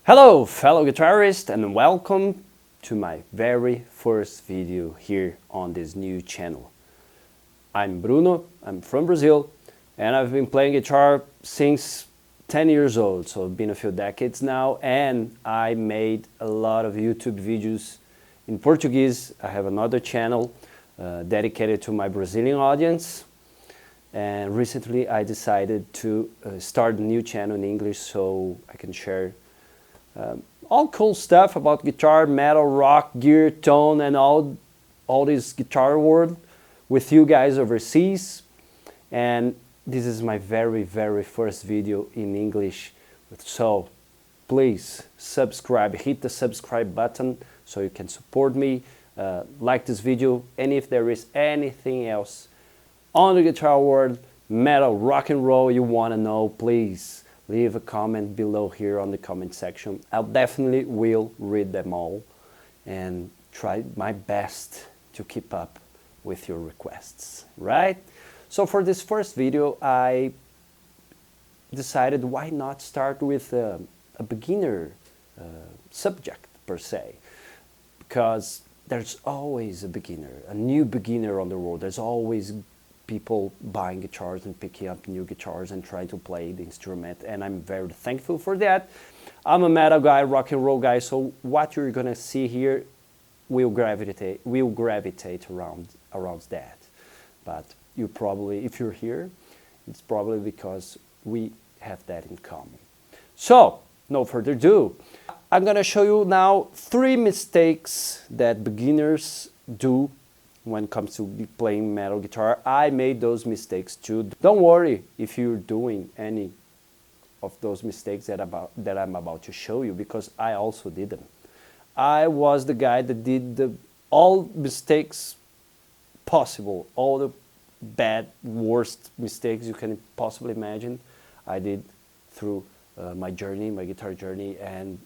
Hello fellow guitarists and welcome to my very first video here on this new channel. I'm Bruno, I'm from Brazil and I've been playing guitar since 10 years old, so it's been a few decades now, and I made a lot of YouTube videos in Portuguese. I have another channel dedicated to my Brazilian audience, and recently I decided to start a new channel in English so I can share all cool stuff about guitar, metal, rock, gear, tone, and all this guitar world with you guys overseas. And this is my very first video in English, so please subscribe, hit the subscribe button so you can support me, like this video, and if there is anything else on the guitar world, metal, rock and roll you want to know, please leave a comment below here on the comment section. I'll definitely will read them all and try my best to keep up with your requests, right? So for this first video, I decided why not start with a beginner subject per se, because there's always a beginner, a new beginner on the road. There's always people buying guitars and picking up new guitars and trying to play the instrument, and I'm very thankful for that. I'm a metal guy, rock and roll guy, so what you're gonna see here will gravitate around that. But you probably, if you're here, it's probably because we have that in common. So no further ado, I'm gonna show you now 3 mistakes that beginners do when it comes to playing metal guitar. I made those mistakes too. Don't worry if you're doing any of those mistakes that I'm about to show you, because I also did them. I was the guy that did all mistakes possible, all the bad, worst mistakes you can possibly imagine. I did through my journey, my guitar journey, and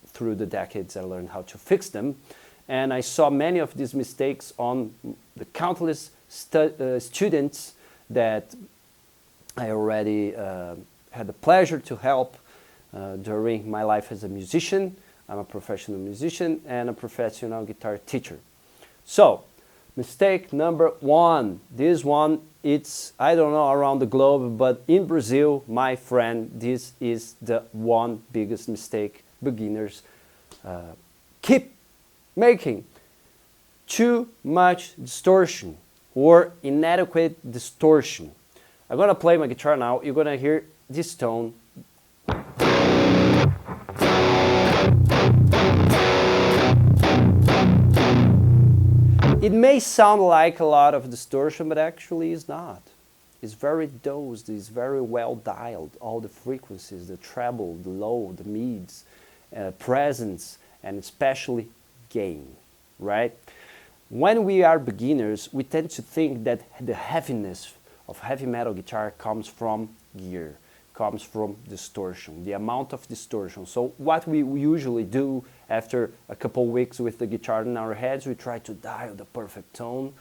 through the decades I learned how to fix them. And I saw many of these mistakes on the countless students that I already had the pleasure to help during my life as a musician. I'm a professional musician and a professional guitar teacher. So, mistake number 1. This one, it's, I don't know around the globe, but in Brazil, my friend, this is the one biggest mistake beginners keep making: too much distortion or inadequate distortion. I'm gonna play my guitar now. You're gonna hear this tone. It may sound like a lot of distortion, but actually it's not. It's very dosed, it's very well dialed. All the frequencies, the treble, the low, the mids, presence, and especially gain, right? When we are beginners, we tend to think that the heaviness of heavy metal guitar comes from gear, comes from distortion, the amount of distortion. So what we usually do after a couple weeks with the guitar in our heads, we try to dial the perfect tone,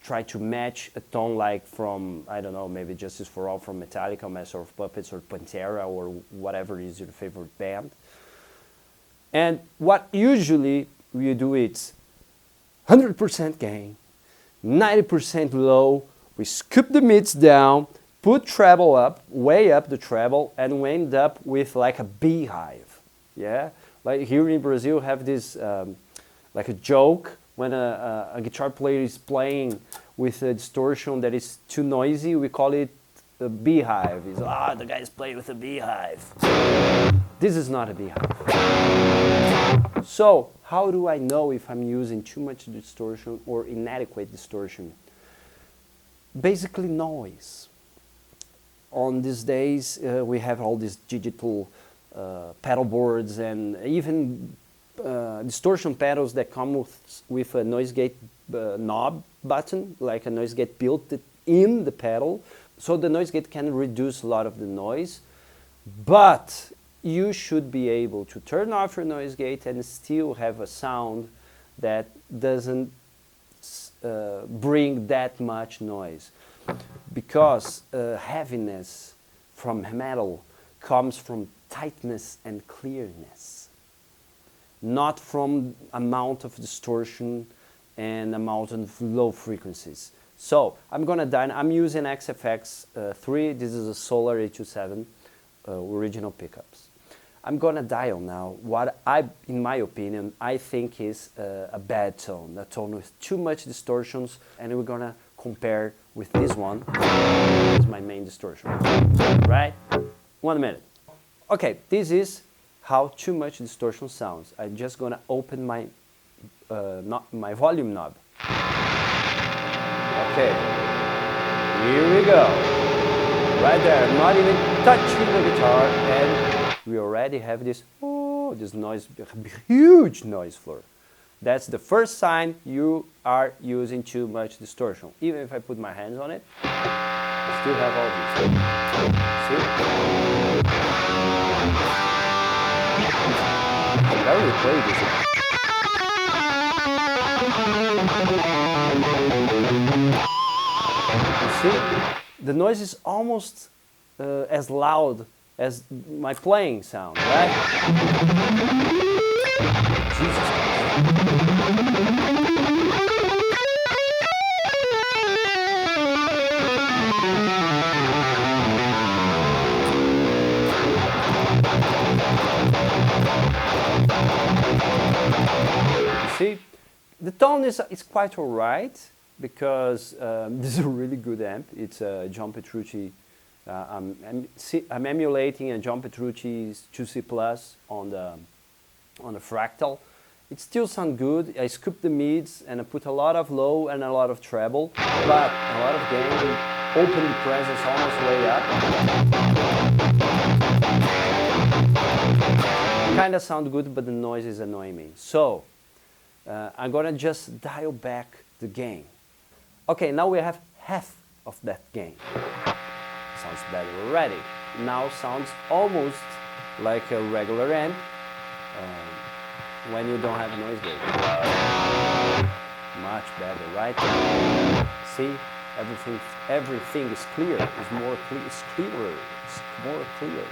try to match a tone like from, I don't know, maybe Justice for All from Metallica, Master of Puppets, or Pantera, or whatever is your favorite band. And what usually we do is 100% gain, 90% low, we scoop the mids down, put treble up, way up the treble, and we end up with like a beehive, yeah? Like here in Brazil have this, like a joke, when a guitar player is playing with a distortion that is too noisy, we call it a beehive. It's, the guy's playing with a beehive. This is not a beehive. So, how do I know if I'm using too much distortion or inadequate distortion? Basically noise. On these days, we have all these digital pedal boards and even distortion pedals that come with a noise gate knob button, like a noise gate built in the pedal. So the noise gate can reduce a lot of the noise, but you should be able to turn off your noise gate and still have a sound that doesn't bring that much noise. Because heaviness from metal comes from tightness and clearness, not from amount of distortion and amount of low frequencies. So I'm using XFX 3. This is a Solar 827 original pickups. I'm gonna dial now what in my opinion, I think is a bad tone, a tone with too much distortions, and we're gonna compare with this one. This is my main distortion, right? 1 minute. Okay, this is how too much distortion sounds. I'm just gonna open my my volume knob. Okay, here we go. Right there, not even touching the guitar, and we already have this, oh, this noise, huge noise floor. That's the first sign you are using too much distortion. Even if I put my hands on it, I still have all this. See? I can barely play this. You see? The noise is almost as loud as my playing sound, right? Jesus You see, the tone is quite alright, because this is a really good amp. It's a John Petrucci. I'm emulating a John Petrucci's 2C Plus on the fractal. It still sounds good. I scooped the mids and I put a lot of low and a lot of treble, but a lot of gain, open the presence almost way up. Kind of sound good, but the noise is annoying me. So I'm gonna just dial back the gain. Okay, now we have half of that gain. Sounds better already. Now sounds almost like a regular amp when you don't have noise gate. Much better, right? See, everything is clear. It's more clear. It's clearer. It's more clear.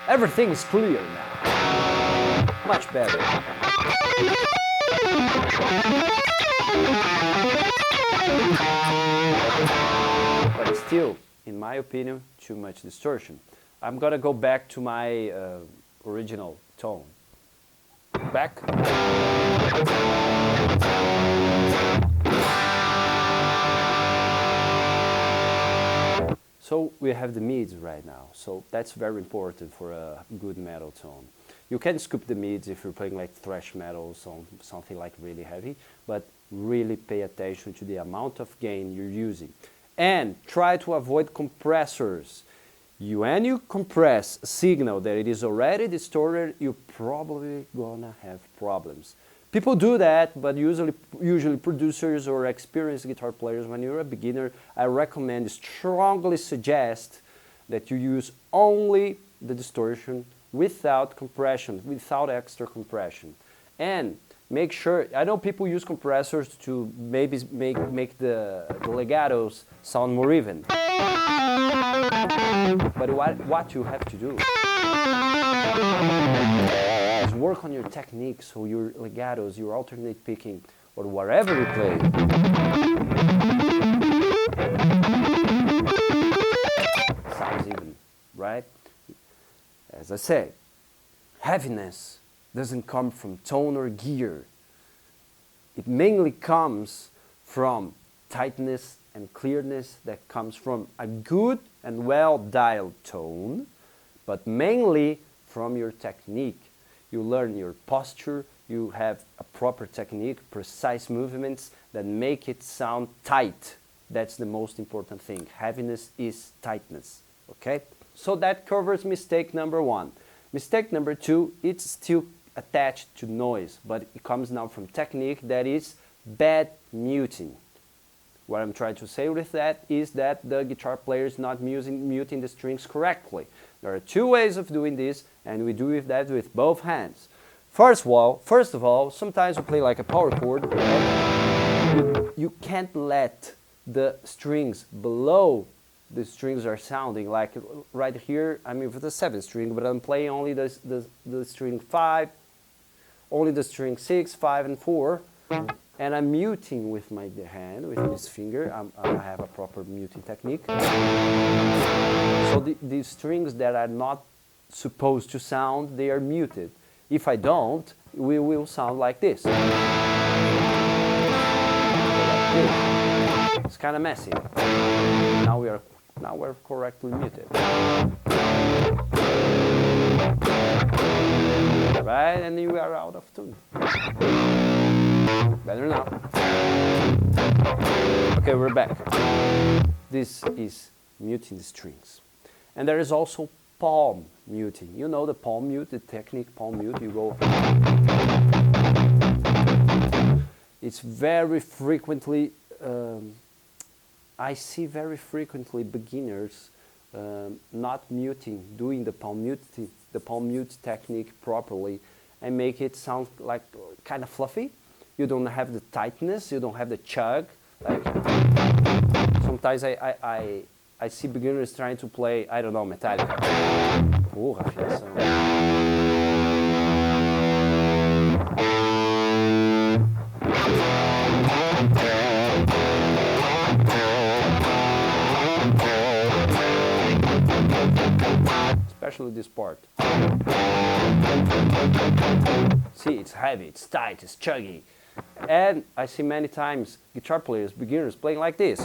Everything is clear now. Much better. But still, in my opinion, too much distortion. I'm gonna go back to my original tone. Back. So we have the mids right now. So that's very important for a good metal tone. You can scoop the mids if you're playing like thrash metal, something like really heavy, but really pay attention to the amount of gain you're using. And try to avoid compressors. When you compress a signal that it is already distorted, you're probably gonna have problems. People do that, but usually producers or experienced guitar players, when you're a beginner, I recommend, strongly suggest that you use only the distortion without compression, without extra compression. And make sure, I know people use compressors to maybe make the legatos sound more even. But what you have to do is work on your technique, so your legatos, your alternate picking, or whatever you play, sounds even, right? As I say, heaviness doesn't come from tone or gear. It mainly comes from tightness and clearness that comes from a good and well-dialed tone, but mainly from your technique. You learn your posture, you have a proper technique, precise movements that make it sound tight. That's the most important thing. Heaviness is tightness, okay? So that covers mistake number 1. Mistake number 2, it's still attached to noise, but it comes now from technique, that is bad muting. What I'm trying to say with that is that the guitar player is not muting the strings correctly. There are 2 ways of doing this, and we do that with both hands. First of all, sometimes we play like a power chord, and you can't let the strings below the strings are sounding. Like right here, I'm with the 7th string, but I'm playing only the string 5, only the string 6, 5, and 4, and I'm muting with my hand, with this finger. I have a proper muting technique. So these strings that are not supposed to sound, they are muted. If I don't, we will sound like this. It's kind of messy. Now we're correctly muted. Right, and you are out of tune. Better now. Okay, we're back. This is muting the strings. And there is also palm muting. You know the palm mute, the technique palm mute. You go. It's very frequently, I see very frequently beginners not muting, doing the palm mute technique properly, and make it sound like kind of fluffy. You don't have the tightness, you don't have the chug. Like sometimes I see beginners trying to play, I don't know, Metallica. Porra, afiação. Especially this part. See, it's heavy, it's tight, it's chuggy. And I see many times guitar players, beginners, playing like this.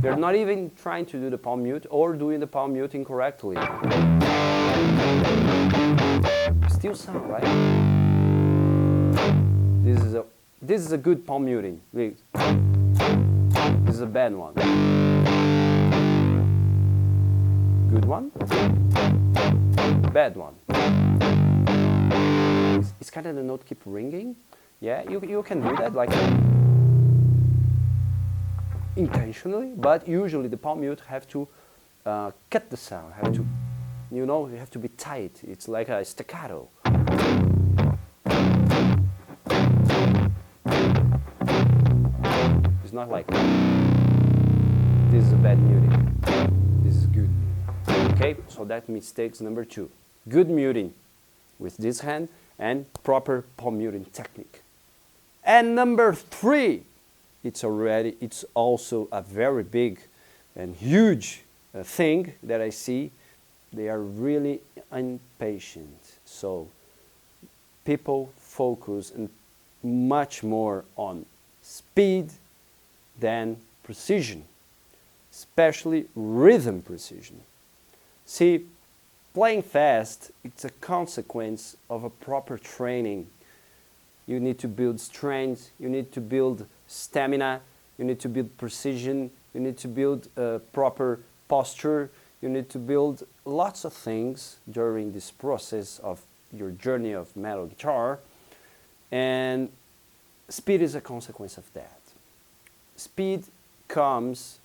They're not even trying to do the palm mute or doing the palm mute incorrectly. Still sound, right? This is a good palm muting. This is a bad one. Good one. Bad one. It's kind of the note keep ringing. Yeah, you can do that like intentionally, but usually the palm mute have to cut the sound. Have to, you have to be tight. It's like a staccato. It's not like this is a bad muting. This is good muting. Okay, so that mistakes number 2. Good muting with this hand and proper palm muting technique. And number 3, it's also a very big and huge thing that I see. They are really impatient. So people focus much more on speed than precision, especially rhythm precision. See, playing fast, it's a consequence of a proper training. You need to build strength, you need to build stamina, you need to build precision, you need to build proper posture, you need to build lots of things during this process of your journey of metal guitar, and speed is a consequence of that. Speed comes,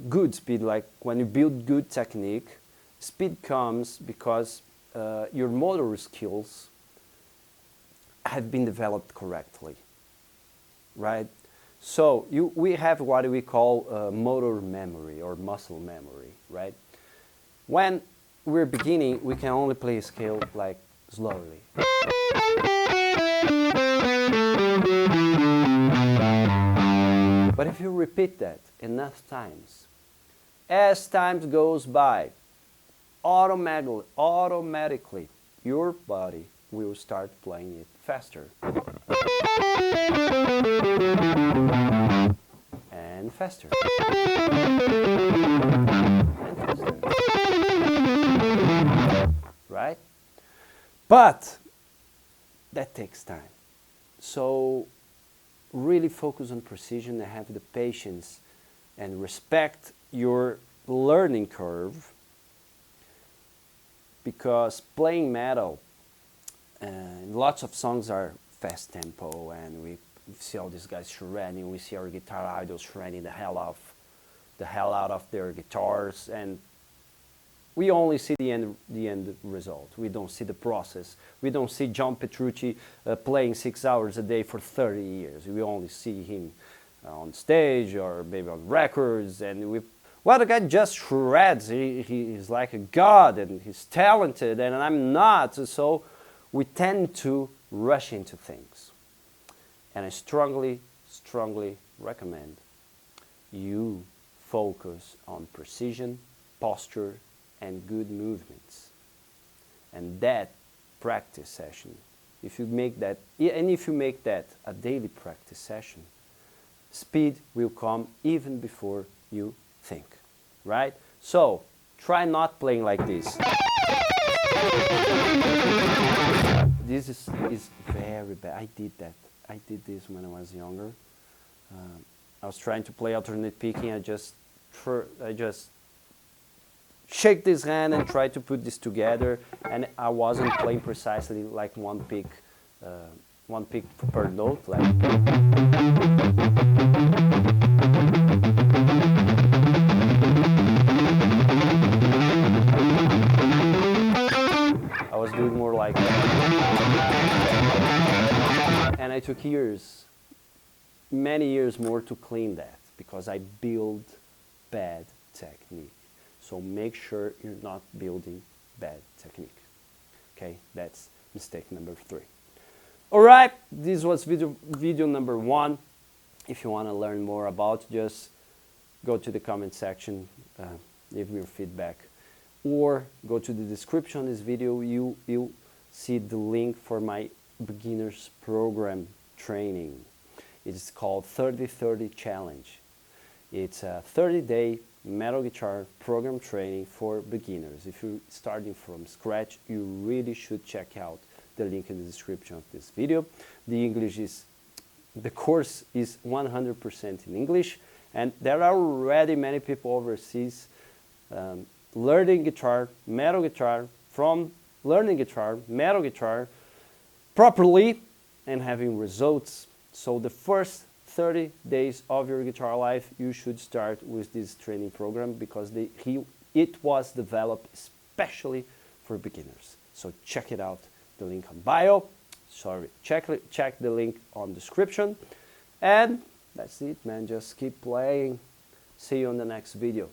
good speed, like when you build good technique, speed comes because your motor skills have been developed correctly, right? So we have what we call motor memory or muscle memory, right? When we're beginning, we can only play a scale like slowly. But if you repeat that enough times, as time goes by, automatically your body will start playing it faster. And faster. And faster. Right? But that takes time. So really focus on precision and have the patience and respect your learning curve, because playing metal, lots of songs are fast tempo and we see all these guys shredding, we see our guitar idols shredding the hell out of their guitars, and we only see the end result. We don't see the process. We don't see John Petrucci playing 6 hours a day for 30 years. We only see him on stage or maybe on records, and well, the guy just shreds. He's like a god, and he's talented, and I'm not. So we tend to rush into things. And I strongly recommend you focus on precision, posture, and good movements. And that practice session, if you make that a daily practice session, speed will come even before you think, right? So try not playing like this. This is very bad. I did that. I did this when I was younger. I was trying to play alternate picking. I just shake this hand and try to put this together, and I wasn't playing precisely like one pick per note. Like I was doing more like that. And I took years, many years more to clean that, because I build bad technique. So make sure you're not building bad technique. Okay, that's mistake number 3. All right, this was video number 1. If you want to learn more about it, just go to the comment section, leave me your feedback, or go to the description of this video. You'll see the link for my beginners program training. It's called 30-30 Challenge. It's a 30-day metal guitar program training for beginners. If you're starting from scratch, you really should check out the link in the description of this video. The course is 100% in English, and there are already many people overseas learning guitar, metal guitar, from learning guitar, metal guitar properly and having results. So the first 30 days of your guitar life, you should start with this training program, because it was developed especially for beginners. So check it out, the link on bio. Check the link on description. And that's it, man. Just keep playing. See you on the next video.